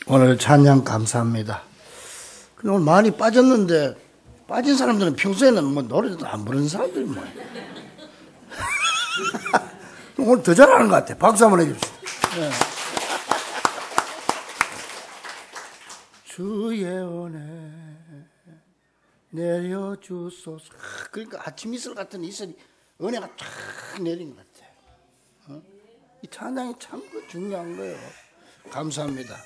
오늘 찬양 감사합니다. 근데 오늘 많이 빠졌는데, 빠진 사람들은 평소에는 뭐 노래도 안 부르는 사람들이 뭐예요. 오늘 더 잘하는 것 같아. 박수 한번 해줍시다. 네. 주의 은혜 내려주소서. 그러니까 아침 이슬 같은 이슬이 은혜가 쫙 내린 것 같아. 이 찬양이 참 중요한 거예요. 감사합니다.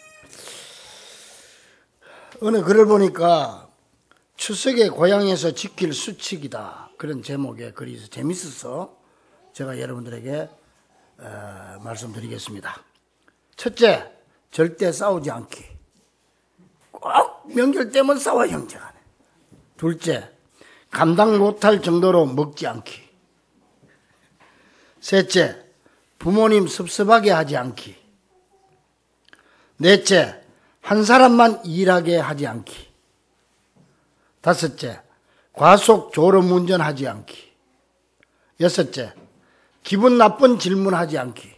어느 글을 보니까 추석에 고향에서 지킬 수칙이다, 그런 제목의 글이 있어서 재밌어서 제가 여러분들에게 말씀드리겠습니다. 첫째, 절대 싸우지 않기. 꼭 명절 때면 싸워 형제간에. 둘째, 감당 못할 정도로 먹지 않기. 셋째, 부모님 섭섭하게 하지 않기. 넷째, 한 사람만 일하게 하지 않기. 다섯째, 과속 졸음운전하지 않기. 여섯째, 기분 나쁜 질문하지 않기.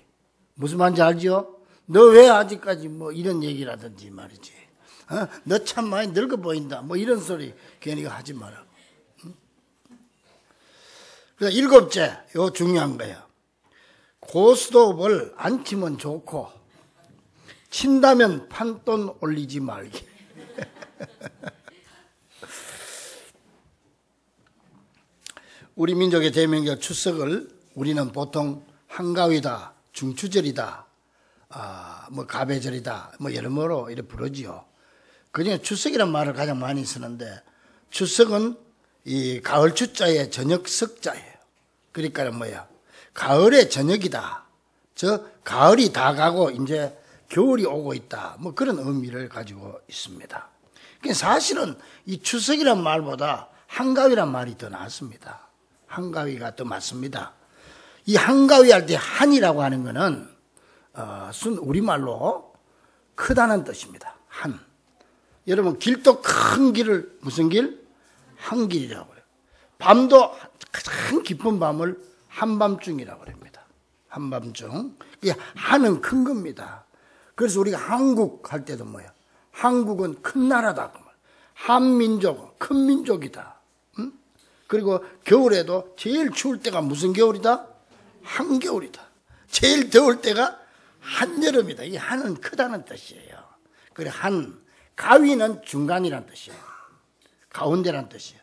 무슨 말인지 알죠? 너 왜 아직까지 뭐 이런 얘기라든지 말이지. 너 참 많이 늙어 보인다. 뭐 이런 소리 괜히 하지 말라고. 그래서 일곱째, 요 중요한 거예요. 고스톱을 안 치면 좋고 친다면 판돈 올리지 말기. 우리 민족의 대명절 추석을 우리는 보통 한가위다, 중추절이다, 뭐 가배절이다, 뭐 여러모로 이렇게 부르지요. 그중에 추석이란 말을 가장 많이 쓰는데, 추석은 이 가을 추자의 저녁 석자예요. 그러니까 뭐야? 가을의 저녁이다. 저 가을이 다 가고 이제 겨울이 오고 있다. 뭐 그런 의미를 가지고 있습니다. 사실은 이 추석이란 말보다 한가위란 말이 더 낫습니다. 한가위가 더 맞습니다. 이 한가위 할 때 한이라고 하는 것은 순 우리말로 크다는 뜻입니다. 한. 여러분, 길도 큰 길을 무슨 길? 한길이라고 해요. 밤도 가장 깊은 밤을 한밤중이라고 합니다. 한밤중. 한은 큰 겁니다. 그래서 우리가 한국 할 때도 뭐야? 한국은 큰 나라다. 한민족, 큰 민족이다. 응? 그리고 겨울에도 제일 추울 때가 무슨 겨울이다? 한겨울이다. 제일 더울 때가 한여름이다. 이 한은 크다는 뜻이에요. 그래, 한. 가위는 중간이란 뜻이에요. 가운데란 뜻이에요.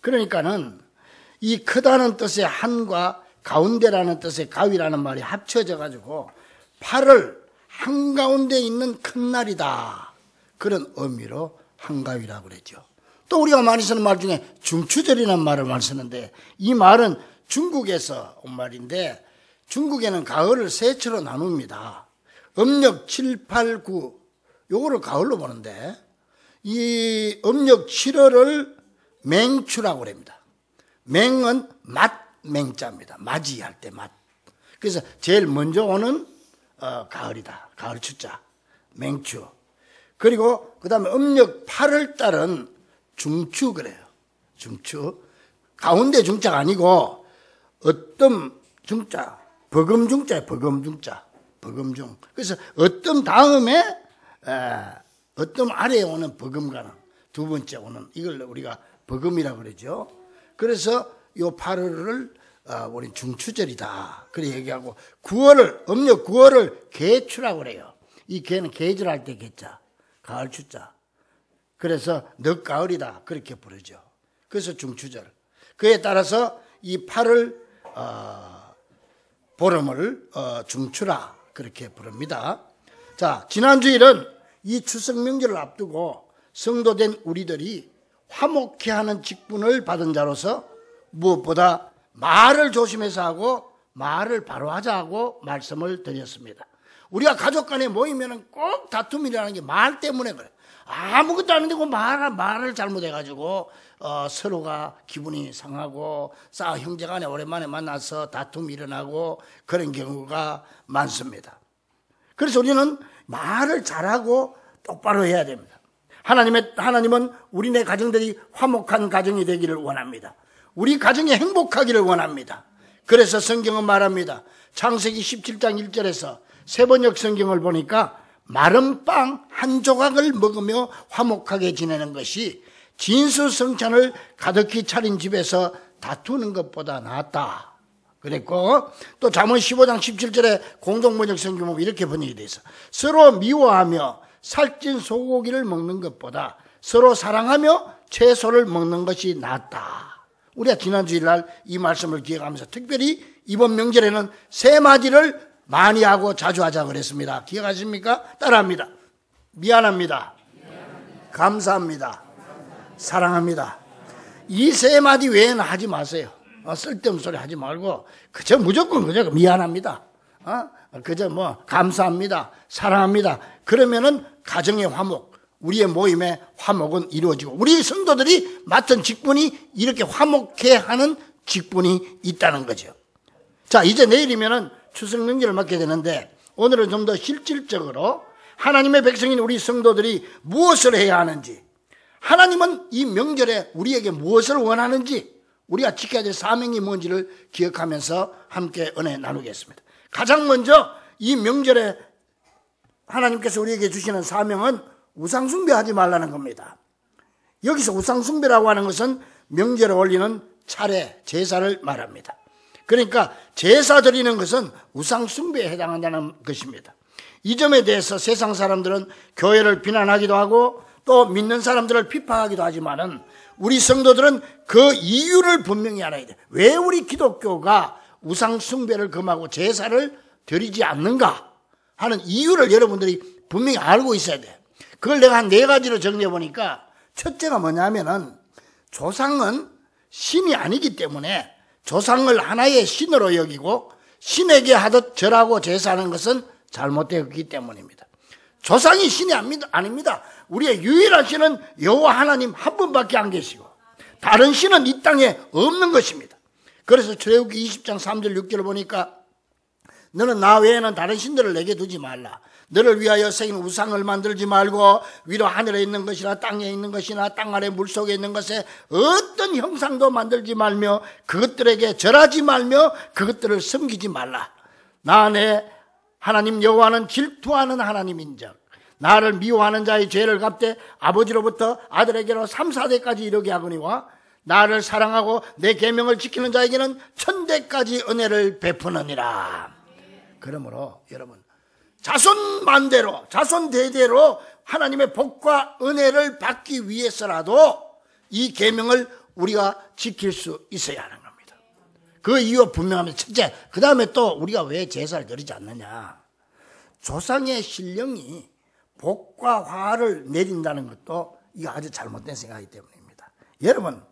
그러니까는 이 크다는 뜻의 한과 가운데라는 뜻의 가위라는 말이 합쳐져 가지고 8월 한가운데 있는 큰 날이다, 그런 의미로 한가위라고 그러죠. 또 우리가 많이 쓰는 말 중에 중추절이라는 말을 많이 쓰는데, 이 말은 중국에서 온 말인데, 중국에는 가을을 세 철로 나눕니다. 음력 7, 8, 9 요거를 가을로 보는데, 이 음력 7월을 맹추라고 그럽니다. 맹은 맹자입니다. 맞이할 때 맞. 그래서 제일 먼저 오는 가을이다. 가을 추자. 맹추. 그리고 그 다음에 음력 8월 달은 중추 그래요. 중추. 가운데 중자가 아니고 어떤 중자. 버금중자예요. 버금중자. 버금중. 그래서 어떤 다음에 어떤 아래에 오는 버금가는 두 번째 오는, 이걸 우리가 버금이라고 그러죠. 그래서 요 8월을 우리 중추절이다, 그래 얘기하고, 9월을, 음력 9월을 개추라고 그래요. 이 개는 계절할 때 개자, 가을 추자. 그래서 늦가을이다, 그렇게 부르죠. 그래서 중추절. 그에 따라서 이 8월 보름을 중추라, 그렇게 부릅니다. 자, 지난 주일은 이 추석 명절을 앞두고 성도된 우리들이 화목해하는 직분을 받은 자로서 무엇보다 말을 조심해서 하고 말을 바로 하자고 말씀을 드렸습니다. 우리가 가족 간에 모이면 꼭 다툼이라는 게 말 때문에 그래. 아무것도 아닌데 그 말을 잘못해가지고 서로가 기분이 상하고 형제 간에 오랜만에 만나서 다툼이 일어나고 그런 경우가 많습니다. 그래서 우리는 말을 잘하고 똑바로 해야 됩니다. 하나님은 우리네 가정들이 화목한 가정이 되기를 원합니다. 우리 가정이 행복하기를 원합니다. 그래서 성경은 말합니다. 창세기 17장 1절에서 세번역 성경을 보니까 마른 빵 한 조각을 먹으며 화목하게 지내는 것이 진수성찬을 가득히 차린 집에서 다투는 것보다 낫다 그랬고, 또 잠언 15장 17절에 공동번역 성경 보면 이렇게 번역이 돼 있어. 서로 미워하며 살찐 소고기를 먹는 것보다 서로 사랑하며 채소를 먹는 것이 낫다. 우리가 지난 주일날 이 말씀을 기억하면서 특별히 이번 명절에는 세 마디를 많이 하고 자주 하자 그랬습니다. 기억하십니까? 따라합니다. 미안합니다. 감사합니다. 사랑합니다. 이 세 마디 외에는 하지 마세요. 쓸데없는 소리 하지 말고 그저 무조건 그저 미안합니다. 그저 뭐 감사합니다. 사랑합니다. 그러면은 가정의 화목, 우리의 모임의 화목은 이루어지고 우리 성도들이 맡은 직분이 이렇게 화목해 하는 직분이 있다는 거죠. 자, 이제 내일이면은 추석 명절을 맞게 되는데 오늘은 좀 더 실질적으로 하나님의 백성인 우리 성도들이 무엇을 해야 하는지, 하나님은 이 명절에 우리에게 무엇을 원하는지, 우리가 지켜야 될 사명이 뭔지를 기억하면서 함께 은혜 나누겠습니다. 가장 먼저 이 명절에 하나님께서 우리에게 주시는 사명은 우상숭배하지 말라는 겁니다. 여기서 우상숭배라고 하는 것은 명절에 올리는 차례, 제사를 말합니다. 그러니까 제사 드리는 것은 우상숭배에 해당한다는 것입니다. 이 점에 대해서 세상 사람들은 교회를 비난하기도 하고 또 믿는 사람들을 비판하기도 하지만은 우리 성도들은 그 이유를 분명히 알아야 돼. 왜 우리 기독교가 우상숭배를 금하고 제사를 드리지 않는가 하는 이유를 여러분들이 분명히 알고 있어야 돼. 그걸 내가 한 4가지로 정리해 보니까, 첫째가 뭐냐면은 조상은 신이 아니기 때문에 조상을 하나의 신으로 여기고 신에게 하듯 절하고 제사하는 것은 잘못되었기 때문입니다. 조상이 신이 아닙니다. 우리의 유일한 신은 여호와 하나님 한 분밖에 안 계시고 다른 신은 이 땅에 없는 것입니다. 그래서 출애굽기 20장 3절 6절을 보니까 너는 나 외에는 다른 신들을 내게 두지 말라. 너를 위하여 새긴 우상을 만들지 말고 위로 하늘에 있는 것이나 땅에 있는 것이나 땅 아래 물속에 있는 것에 어떤 형상도 만들지 말며 그것들에게 절하지 말며 그것들을 섬기지 말라. 나 내 하나님 여호와는 질투하는 하나님인즉 나를 미워하는 자의 죄를 갚되 아버지로부터 아들에게로 3, 4대까지 이르게 하거니와 나를 사랑하고 내 계명을 지키는 자에게는 1000대까지 은혜를 베푸느니라. 그러므로 여러분, 자손 만대로, 자손 대대로 하나님의 복과 은혜를 받기 위해서라도 이 계명을 우리가 지킬 수 있어야 하는 겁니다. 그 이유가 분명합니다. 첫째, 그 다음에 또 우리가 왜 제사를 드리지 않느냐. 조상의 신령이 복과 화를 내린다는 것도 이거 아주 잘못된 생각이기 때문입니다. 여러분,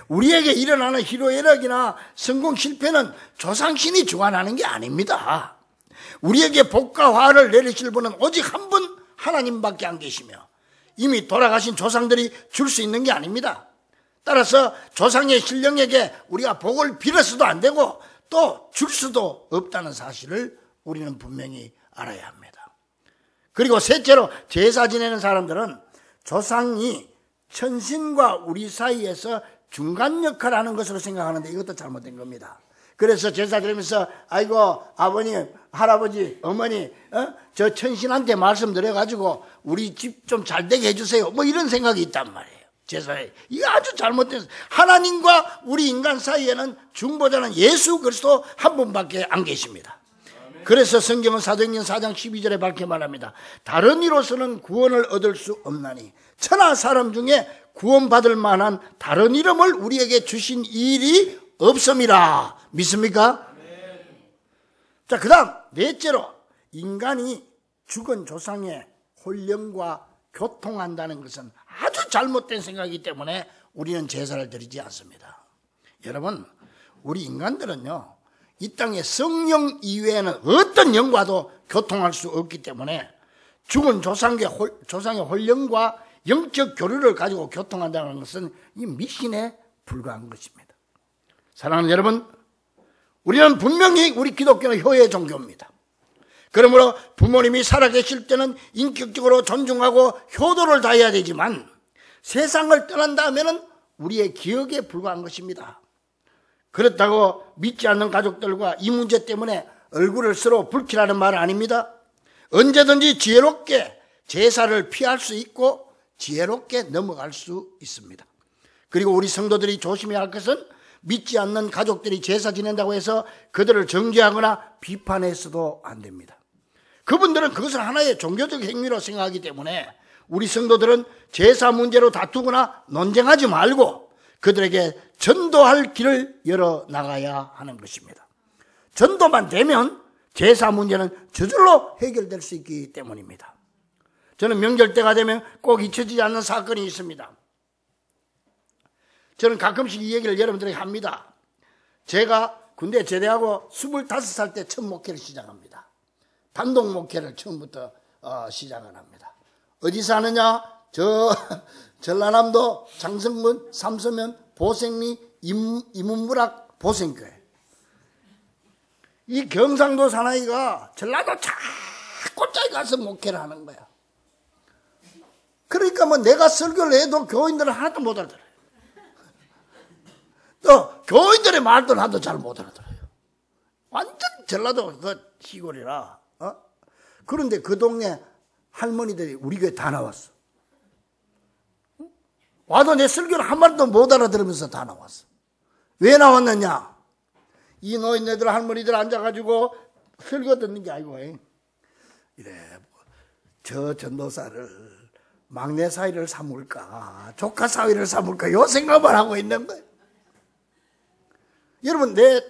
우리에게 일어나는 희로애락이나 성공 실패는 조상신이 주관하는 게 아닙니다. 우리에게 복과 화를 내리실 분은 오직 한 분 하나님밖에 안 계시며 이미 돌아가신 조상들이 줄 수 있는 게 아닙니다. 따라서 조상의 신령에게 우리가 복을 빌어서도 안 되고 또 줄 수도 없다는 사실을 우리는 분명히 알아야 합니다. 그리고 셋째로, 제사 지내는 사람들은 조상이 천신과 우리 사이에서 중간 역할을 하는 것으로 생각하는데 이것도 잘못된 겁니다. 그래서 제사 드리면서 아이고 아버님, 할아버지, 어머니 저 천신한테 말씀드려가지고 우리 집 좀 잘 되게 해주세요, 뭐 이런 생각이 있단 말이에요. 제사에 이거 아주 잘못된, 하나님과 우리 인간 사이에는 중보자는 예수 그리스도 한 분밖에 안 계십니다. 그래서 성경은 사도행전 4장 12절에 밝게 말합니다. 다른 이로서는 구원을 얻을 수 없나니 천하 사람 중에 구원받을 만한 다른 이름을 우리에게 주신 일이 없음이라. 믿습니까? 자, 그 다음 넷째로, 인간이 죽은 조상의 혼령과 교통한다는 것은 아주 잘못된 생각이기 때문에 우리는 제사를 드리지 않습니다. 여러분, 우리 인간들은요, 이 땅에 성령 이외에는 어떤 영과도 교통할 수 없기 때문에 죽은 조상의 혼령과 영적 교류를 가지고 교통한다는 것은 이 미신에 불과한 것입니다. 사랑하는 여러분, 우리는 분명히 우리 기독교는 효의 종교입니다. 그러므로 부모님이 살아계실 때는 인격적으로 존중하고 효도를 다해야 되지만 세상을 떠난 다음에는 우리의 기억에 불과한 것입니다. 그렇다고 믿지 않는 가족들과 이 문제 때문에 얼굴을 서로 붉히라는 말은 아닙니다. 언제든지 지혜롭게 제사를 피할 수 있고 지혜롭게 넘어갈 수 있습니다. 그리고 우리 성도들이 조심해야 할 것은 믿지 않는 가족들이 제사 지낸다고 해서 그들을 정죄하거나 비판해서도 안 됩니다. 그분들은 그것을 하나의 종교적 행위로 생각하기 때문에 우리 성도들은 제사 문제로 다투거나 논쟁하지 말고 그들에게 전도할 길을 열어나가야 하는 것입니다. 전도만 되면 제사 문제는 저절로 해결될 수 있기 때문입니다. 저는 명절 때가 되면 꼭 잊혀지지 않는 사건이 있습니다. 저는 가끔씩 이 얘기를 여러분들에게 합니다. 제가 군대 제대하고 25살 때 첫 목회를 시작합니다. 단독 목회를 처음부터 시작을 합니다. 어디서 하느냐? 전라남도 장성문, 삼서면, 보생리, 이문부락 보생교회. 이 경상도 사나이가 전라도 곳곳에 가서 목회를 하는 거야. 그러니까 뭐 내가 설교를 해도 교인들은 하나도 못 알아들어요. 또 교인들의 말도 나도 잘 못 알아들어요. 완전 전라도 그 시골이라. 그런데 그 동네 할머니들이 우리 교회 다 나왔어. 와도 내 설교를 한 마디도 못 알아들으면서 다 나왔어. 왜 나왔느냐? 이 노인네들 할머니들 앉아가지고 설교 듣는 게 아니고 이래 저 전도사를 막내 사위를 삼을까 조카 사위를 삼을까 요 생각만 하고 있는 거예요. 여러분 내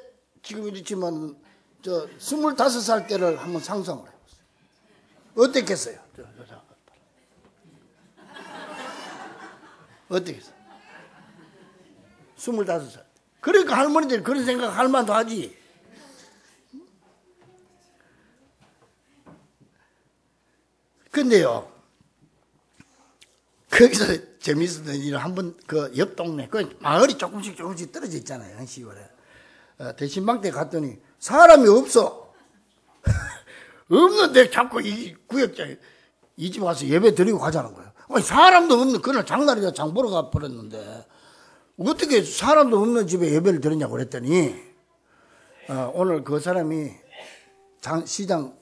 지금 이렇지만 저 25살 때를 한번 상상을 해보세요. 어땠겠어요? 어땠겠어요? 25살. 그러니까 할머니들이 그런 생각 할 만도 하지. 근데요, 거기서 재밌었던 일을 한번 그 옆 동네, 그 마을이 조금씩 떨어져 있잖아요, 시골에. 대신방 때 갔더니 사람이 없어. 없는데 자꾸 이 구역장에 이 집 와서 예배 드리고 가자는 거예요. 아니, 사람도 없는, 그날 장날이라 장 보러 가버렸는데, 어떻게 사람도 없는 집에 예배를 드리냐고 그랬더니, 오늘 그 사람이 시장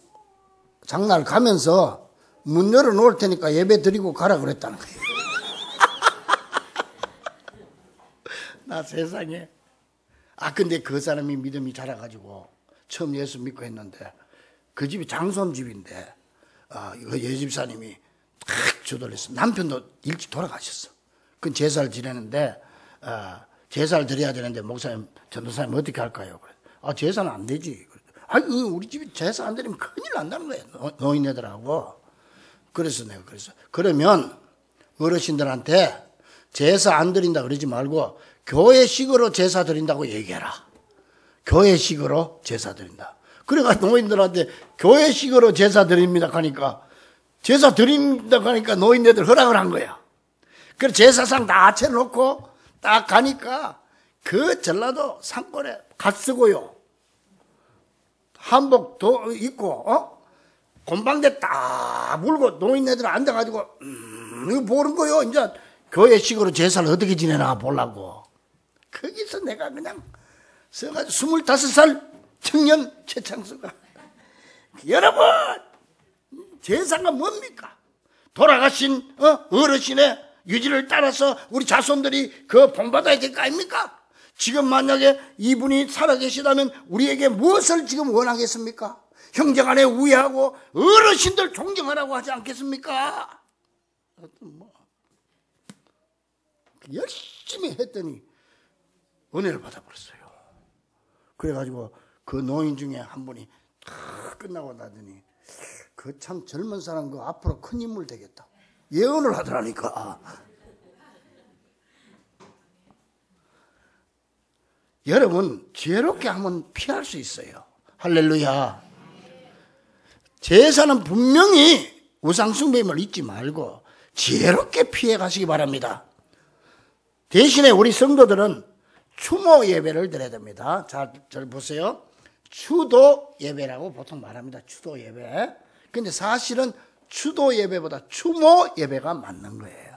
장날 가면서 문 열어놓을 테니까 예배 드리고 가라 그랬다는 거예요. 나 세상에. 근데 그 사람이 믿음이 자라가지고 처음 예수 믿고 했는데 그 집이 장손집인데 그 예집사님이 딱 주도를 했어. 남편도 일찍 돌아가셨어. 그 제사를 지내는데 제사를 드려야 되는데 목사님, 전도사님 어떻게 할까요? 그래. 제사는 안 되지. 우리 집이 제사 안 드리면 큰일 난다는 거예요. 노인네들하고. 그래서 내가 그러면 어르신들한테 제사 안 드린다 그러지 말고 교회식으로 제사 드린다고 얘기해라. 교회식으로 제사 드린다. 그래가지고 노인들한테 교회식으로 제사 드립니다 하니까 제사 드린다 하니까 노인네들 허락을 한 거야. 그래서 제사상 다 채놓고 딱 가니까 그 전라도 산골에 갓 쓰고요. 한복도 입고 곰방대 딱 물고 노인네들 앉아가지고 이거 보는 거요. 이제 교회식으로 제사를 어떻게 지내나 보려고. 거기서 내가 그냥 서가지고 25살 청년 최창수가 여러분 제사가 뭡니까? 돌아가신 어르신의 유지를 따라서 우리 자손들이 그 본받아야 될 거 아닙니까? 지금 만약에 이분이 살아계시다면 우리에게 무엇을 지금 원하겠습니까? 형제간에 우애하고 어르신들 존경하라고 하지 않겠습니까? 열심히 했더니 은혜를 받아버렸어요. 그래가지고 그 노인 중에 한 분이 다 끝나고 나더니 그 참 젊은 사람 그 앞으로 큰 인물 되겠다 예언을 하더라니까. 여러분 지혜롭게 하면 피할 수 있어요. 할렐루야. 제사는 분명히 우상숭배임을 잊지 말고 지혜롭게 피해 가시기 바랍니다. 대신에 우리 성도들은 추모 예배를 드려야 됩니다. 잘 보세요. 추도 예배라고 보통 말합니다. 추도 예배. 근데 사실은 추도 예배보다 추모 예배가 맞는 거예요.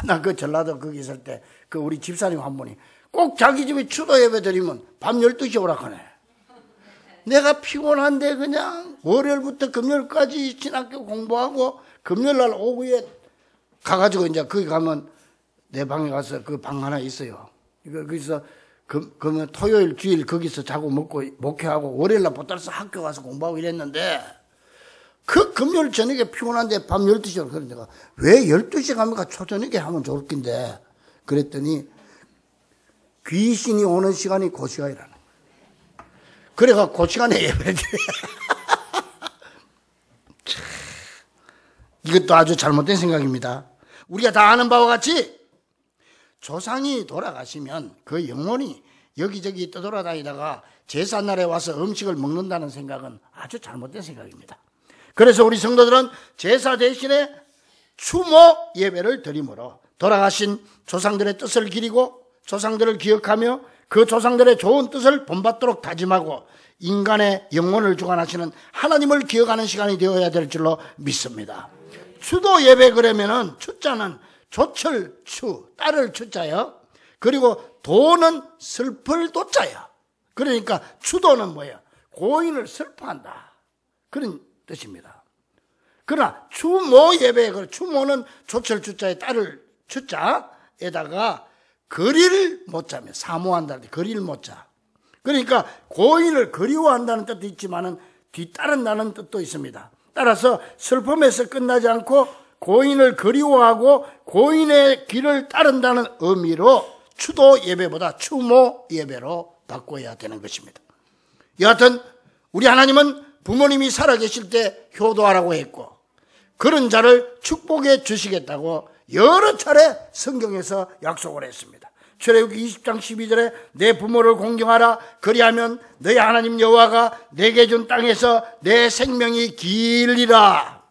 나 그 전라도 거기 있을 때 그 우리 집사님 한 분이 꼭 자기 집에 추도 예배 드리면 밤 12시에 오라 하네. 내가 피곤한데 그냥 월요일부터 금요일까지 신학교 공부하고 금요일날 오후에 가가지고 이제 거기 가면 내 방에 가서 그 방 하나 있어요. 거기서 그러면 토요일 주일 거기서 자고 먹고 목회하고 월요일날 보따리서 학교 가서 공부하고 이랬는데 그 금요일 저녁에 피곤한데 밤 12시에 그런 내가 왜 12시에 가면 초저녁에 하면 좋을 텐데 그랬더니 귀신이 오는 시간이 그 시간이라는 거예요. 그래가 그 시간에 예배를 드려요. 이것도 아주 잘못된 생각입니다. 우리가 다 아는 바와 같이 조상이 돌아가시면 그 영혼이 여기저기 떠돌아다니다가 제삿날에 와서 음식을 먹는다는 생각은 아주 잘못된 생각입니다. 그래서 우리 성도들은 제사 대신에 추모 예배를 드림으로 돌아가신 조상들의 뜻을 기리고 조상들을 기억하며 그 조상들의 좋은 뜻을 본받도록 다짐하고 인간의 영혼을 주관하시는 하나님을 기억하는 시간이 되어야 될 줄로 믿습니다. 추도 예배 그러면은 추자는 조철 추, 딸을 추자요. 그리고 도는 슬플 도자요. 그러니까 추도는 뭐예요? 고인을 슬퍼한다. 그런 뜻입니다. 그러나 추모 예배, 추모는 조철 추자에 딸을 추자에다가 거리를 못 자며 사모한다. 거리를 못 자. 그러니까 고인을 그리워한다는 뜻도 있지만은 뒤따른다는 뜻도 있습니다. 따라서 슬픔에서 끝나지 않고 고인을 그리워하고 고인의 길을 따른다는 의미로 추도 예배보다 추모 예배로 바꿔야 되는 것입니다. 여하튼 우리 하나님은 부모님이 살아계실 때 효도하라고 했고 그런 자를 축복해 주시겠다고 여러 차례 성경에서 약속을 했습니다. 출애굽기 20장 12절에 내 부모를 공경하라. 그리하면 너희 하나님 여호와가 내게 준 땅에서 내 생명이 길리라.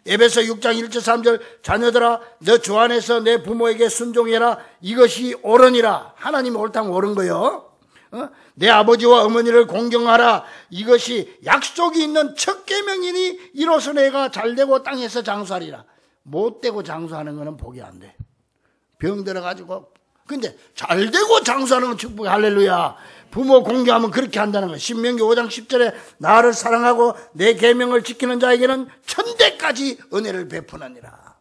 에베소 6장 1절 3절 자녀들아 너 주 안에서 내 부모에게 순종해라. 이것이 옳으니라. 하나님이 옳다면 옳은 거요. 내 아버지와 어머니를 공경하라. 이것이 약속이 있는 첫 계명이니 이로써 내가 잘되고 땅에서 장수하리라. 못되고 장수하는 거는 복이 안 돼. 병 들어가지고 근데 잘되고 장수하는 건 축복이 할렐루야. 부모 공경하면 그렇게 한다는 거예요. 신명기 5장 10절에 나를 사랑하고 내 계명을 지키는 자에게는 천대까지 은혜를 베푸느니라.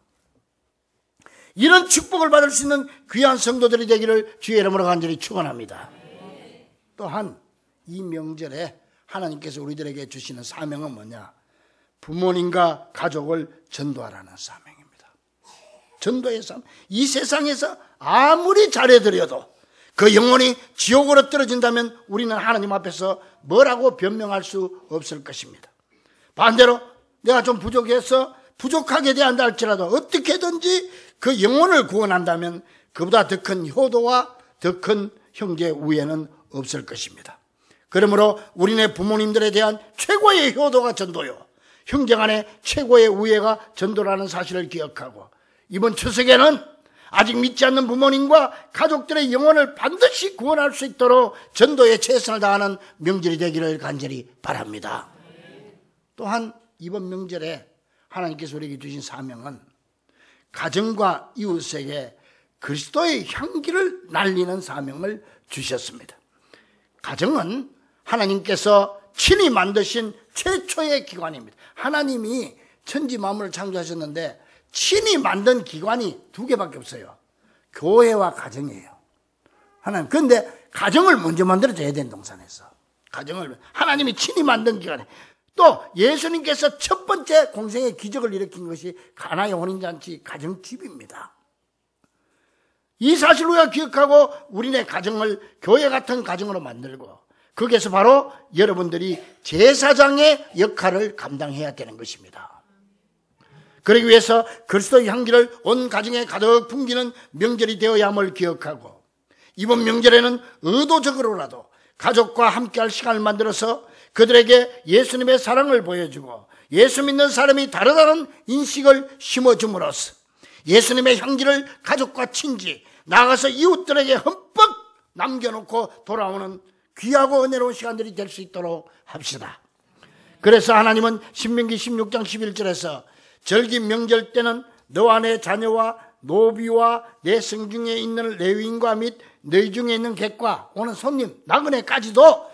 이런 축복을 받을 수 있는 귀한 성도들이 되기를 주의 이름으로 간절히 축원합니다. 또한 이 명절에 하나님께서 우리들에게 주시는 사명은 뭐냐? 부모님과 가족을 전도하라는 사명입니다. 전도의 삶. 이 세상에서 아무리 잘해드려도 그 영혼이 지옥으로 떨어진다면 우리는 하나님 앞에서 뭐라고 변명할 수 없을 것입니다. 반대로 내가 좀 부족해서 부족하게 대한다 할지라도 어떻게든지 그 영혼을 구원한다면 그보다 더 큰 효도와 더 큰 형제 우애는 없을 것입니다. 그러므로 우리네 부모님들에 대한 최고의 효도가 전도요, 형제간의 최고의 우애가 전도라는 사실을 기억하고 이번 추석에는 아직 믿지 않는 부모님과 가족들의 영혼을 반드시 구원할 수 있도록 전도에 최선을 다하는 명절이 되기를 간절히 바랍니다. 또한 이번 명절에 하나님께서 우리에게 주신 사명은 가정과 이웃에게 그리스도의 향기를 날리는 사명을 주셨습니다. 가정은 하나님께서 친히 만드신 최초의 기관입니다. 하나님이 천지 만물을 창조하셨는데 친히 만든 기관이 두 개밖에 없어요. 교회와 가정이에요. 하나님. 그런데 가정을 먼저 만들어줘야 되는 동산에서. 가정을 하나님이 친히 만든 기관에. 또 예수님께서 첫 번째 공생의 기적을 일으킨 것이 가나의 혼인잔치 가정집입니다. 이 사실을 우리가 기억하고 우리네 가정을 교회 같은 가정으로 만들고 거기에서 바로 여러분들이 제사장의 역할을 감당해야 되는 것입니다. 그러기 위해서 그리스도의 향기를 온 가정에 가득 풍기는 명절이 되어야 함을 기억하고 이번 명절에는 의도적으로라도 가족과 함께할 시간을 만들어서 그들에게 예수님의 사랑을 보여주고 예수 믿는 사람이 다르다는 인식을 심어줌으로써 예수님의 향기를 가족과 친지 나아가서 이웃들에게 흠뻑 남겨놓고 돌아오는 귀하고 은혜로운 시간들이 될 수 있도록 합시다. 그래서 하나님은 신명기 16장 11절에서 절기 명절 때는 너와 내 자녀와 노비와 내 성중에 있는 레위인과 및 너희 중에 있는 객과 오는 손님 나그네까지도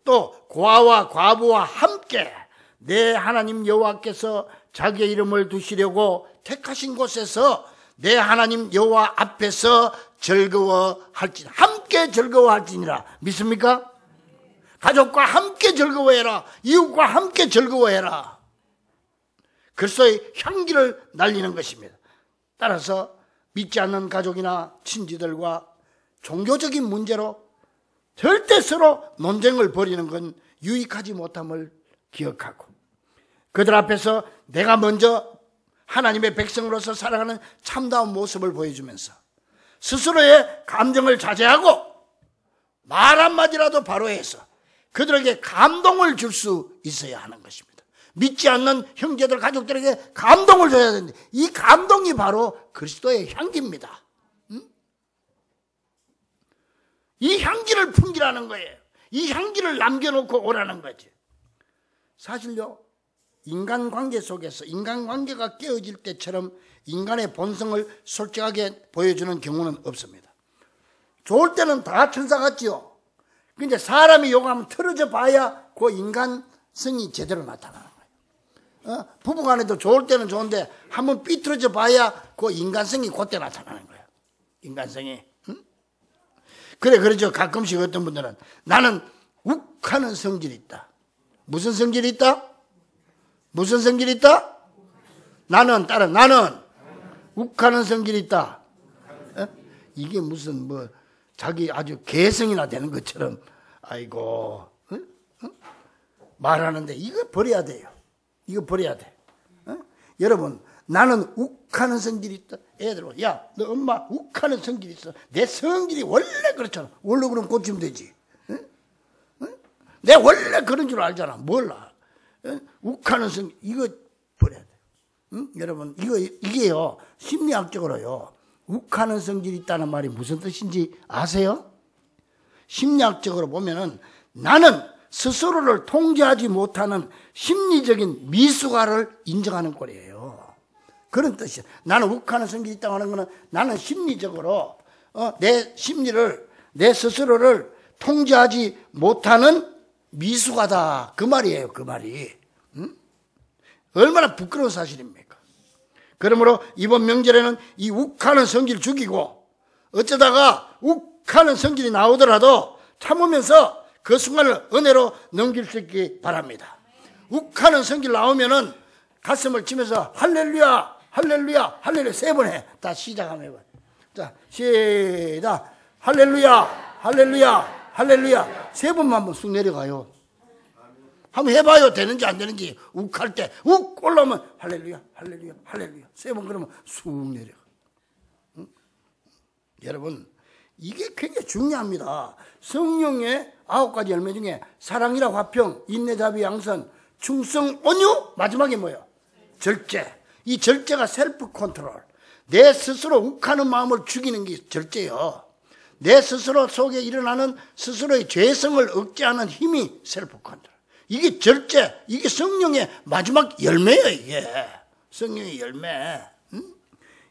또 또 고아와 과부와 함께 내 하나님 여호와께서 자기의 이름을 두시려고 택하신 곳에서 내 하나님 여호와 앞에서 즐거워할지니라. 함께 즐거워할지니라. 믿습니까? 가족과 함께 즐거워해라. 이웃과 함께 즐거워해라. 그리스도의 향기를 날리는 것입니다. 따라서 믿지 않는 가족이나 친지들과 종교적인 문제로 절대 서로 논쟁을 벌이는 건 유익하지 못함을 기억하고, 그들 앞에서 내가 먼저 하나님의 백성으로서 살아가는 참다운 모습을 보여주면서 스스로의 감정을 자제하고 말 한마디라도 바로 해서 그들에게 감동을 줄 수 있어야 하는 것입니다. 믿지 않는 형제들, 가족들에게 감동을 줘야 되는데, 이 감동이 바로 그리스도의 향기입니다. 이 향기를 풍기라는 거예요. 이 향기를 남겨놓고 오라는 거지. 사실요, 인간관계 속에서 인간관계가 깨어질 때처럼 인간의 본성을 솔직하게 보여주는 경우는 없습니다. 좋을 때는 다 천사 같지요. 근데 사람이 요구하면 틀어져 봐야 그 인간성이 제대로 나타나는 거예요. 부부간에도 좋을 때는 좋은데 한번 삐뚤어져 봐야 그 인간성이 그때 나타나는 거예요. 인간성이. 응? 그래, 그러죠. 가끔씩 어떤 분들은 나는 욱하는 성질이 있다. 무슨 성질이 있다? 무슨 성질이 있다? 나는 욱하는 성질이 있다. 이게 무슨 자기 아주 개성이나 되는 것처럼 아이고 말하는데 이거 버려야 돼요. 이거 버려야 돼. 여러분, 나는 욱하는 성질이 있다. 애들, 야, 너 엄마 욱하는 성질이 있어. 내 성질이 원래 그렇잖아. 원래 그럼 고치면 되지. 내 원래 그런 줄 알잖아. 몰라. 욱하는 성질, 이거 버려야 돼. 여러분, 이게요, 심리학적으로요, 욱하는 성질이 있다는 말이 무슨 뜻인지 아세요? 심리학적으로 보면은 나는 스스로를 통제하지 못하는 심리적인 미숙아를 인정하는 꼴이에요. 그런 뜻이에요. 나는 욱하는 성질이 있다고 하는 거는 나는 심리적으로 내 심리를, 내 스스로를 통제하지 못하는 미숙하다. 그 말이에요. 그 말이. 얼마나 부끄러운 사실입니까? 그러므로 이번 명절에는 이 욱하는 성질을 죽이고, 어쩌다가 욱하는 성질이 나오더라도 참으면서 그 순간을 은혜로 넘길 수 있기 바랍니다. 욱하는 성질 나오면은 가슴을 치면서 할렐루야, 할렐루야, 할렐루야 3번 해. 다 시작하면 해봐요. 자, 시작. 할렐루야, 할렐루야, 할렐루야. 3번만 한번 쑥 내려가요. 한번 해봐요. 되는지 안 되는지. 욱할 때 욱 올라오면 할렐루야, 할렐루야, 할렐루야 3번 그러면 쑥 내려가. 응? 여러분, 이게 굉장히 중요합니다. 성령의 9가지 열매 중에 사랑이라 화평, 인내, 자비, 양선, 충성, 온유, 마지막에 뭐예요? 절제. 이 절제가 셀프 컨트롤. 내 스스로 욱하는 마음을 죽이는 게 절제요. 내 스스로 속에 일어나는 스스로의 죄성을 억제하는 힘이 셀프 컨트롤. 이게 절제, 이게 성령의 마지막 열매예요. 이게 성령의 열매.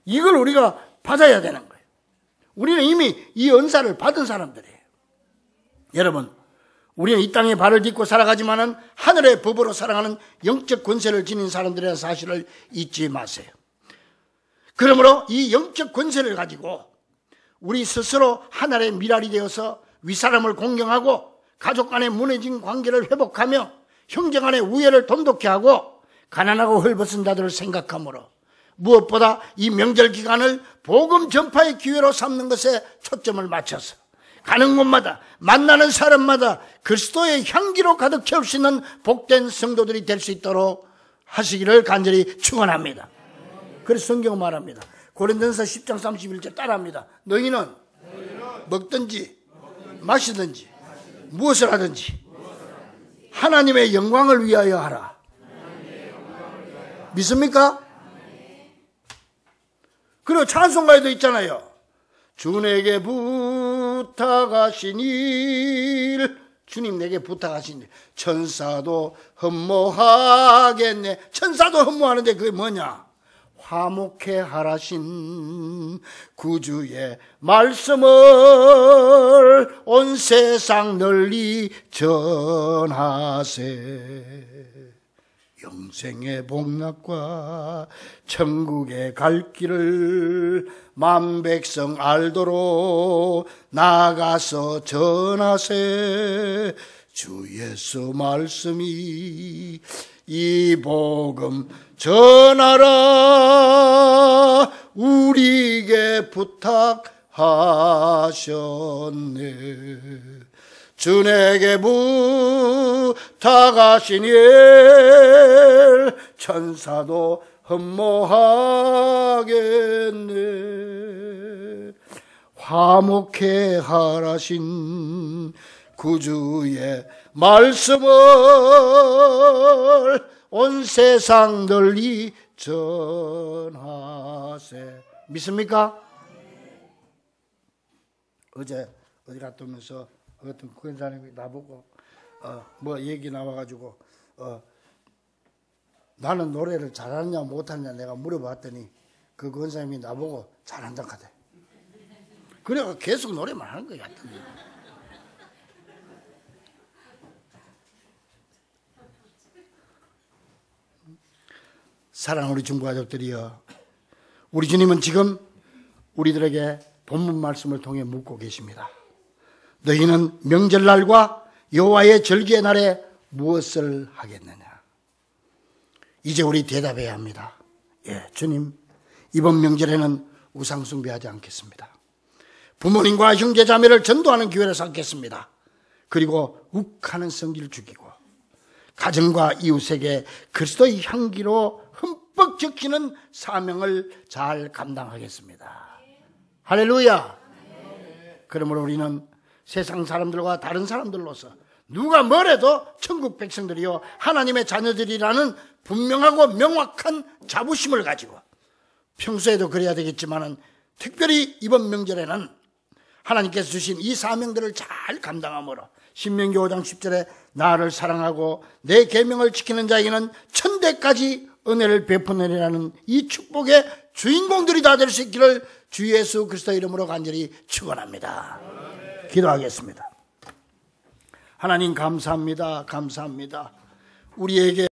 이걸 우리가 받아야 되는 거예요. 우리는 이미 이 은사를 받은 사람들이에요. 여러분, 우리는 이 땅에 발을 딛고 살아가지만은 하늘의 법으로 살아가는 영적 권세를 지닌 사람들의 사실을 잊지 마세요. 그러므로 이 영적 권세를 가지고 우리 스스로 하늘의 미랄이 되어서 윗사람을 공경하고 가족 간의 무너진 관계를 회복하며 형제 간의 우애를 돈독히 하고 가난하고 헐벗은 자들을 생각하므로 무엇보다 이 명절 기간을 복음 전파의 기회로 삼는 것에 초점을 맞춰서 가는 곳마다 만나는 사람마다 그리스도의 향기로 가득 채울 수 있는 복된 성도들이 될 수 있도록 하시기를 간절히 축원합니다. 그래서 성경은 말합니다. 고린도전서 10장 31절 따라합니다. 너희는 먹든지 마시든지 무엇을 하든지 하나님의 영광을 위하여 하라. 믿습니까? 그리고 찬송가에도 있잖아요. 주에게 부탁하신 일, 주님 내게 부탁하신 일, 천사도 흠모하겠네. 천사도 흠모하는데 그게 뭐냐? 화목해 하라신 구주의 말씀을 온 세상 널리 전하세. 영생의 복락과 천국에 갈 길을 만 백성 알도록 나가서 전하세. 주 예수 말씀이 이 복음 전하라 우리에게 부탁하셨네. 주에게 부탁하신 일 천사도 흠모하겠네. 화목해 하라신 구주의 말씀을 온 세상 널리 전하세. 믿습니까? 어제 어디 갔다 오면서 어떤 권사님이 나보고 뭐 얘기 나와가지고 나는 노래를 잘하느냐 못하느냐 내가 물어봤더니 그 권사님이 나보고 잘한다 하대. 그래가 계속 노래만 하는 거야. 사랑하는 우리 중보 가족들이여, 우리 주님은 지금 우리들에게 본문 말씀을 통해 묻고 계십니다. 너희는 명절날과 여호와의 절기의 날에 무엇을 하겠느냐? 이제 우리 대답해야 합니다. 예, 주님, 이번 명절에는 우상 숭배하지 않겠습니다. 부모님과 형제 자매를 전도하는 기회를 삼겠습니다. 그리고 욱하는 성기를 죽이고 가정과 이웃에게 그리스도의 향기로 흠뻑 적히는 사명을 잘 감당하겠습니다. 할렐루야. 그러므로 우리는 세상 사람들과 다른 사람들로서 누가 뭐래도 천국 백성들이요 하나님의 자녀들이라는 분명하고 명확한 자부심을 가지고 평소에도 그래야 되겠지만은 특별히 이번 명절에는 하나님께서 주신 이 사명들을 잘 감당함으로 신명기 5장 10절에 나를 사랑하고 내 계명을 지키는 자에게는 천대까지 은혜를 베푸느니라는 이 축복의 주인공들이 다 될 수 있기를 주 예수 그리스도 이름으로 간절히 축원합니다. 기도하겠습니다. 하나님 감사합니다. 감사합니다. 우리에게